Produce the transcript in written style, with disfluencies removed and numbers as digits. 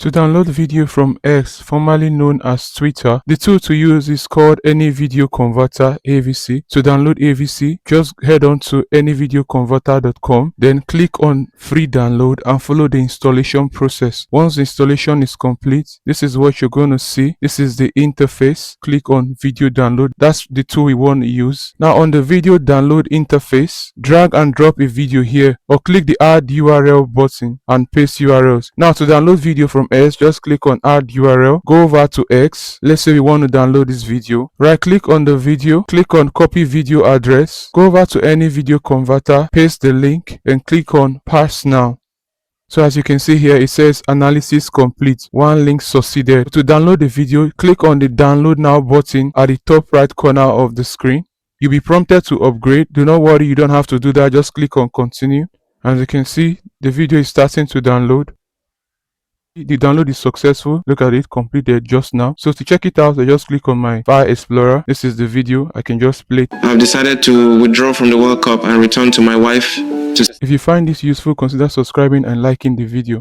To download video from X, formerly known as Twitter, the tool to use is called Any Video Converter AVC. To download AVC, just head on to anyvideoconverter.com, then click on free download and follow the installation process. Once the installation is complete, this is what you're going to see. This is the interface. Click on video download. That's the tool we want to use. Now on the video download interface, drag and drop a video here or click the add URL button and paste URLs. Now to download video from X, just click on add URL, go over to X. Let's say we want to download this video. Right click on the video, click on copy video address, go over to any video converter, paste the link and click on pass now. So as you can see here, it says analysis complete. One link succeeded. To download the video, click on the download now button at the top right corner of the screen. You'll be prompted to upgrade. Do not worry, you don't have to do that. Just click on continue. As you can see, the video is starting to download. The download is successful. Look at it, completed just now. So to check it out, I just click on my file explorer. This is the video. I can just play it. I've decided to withdraw from the World Cup and return to my wife. If you find this useful, consider subscribing and liking the video.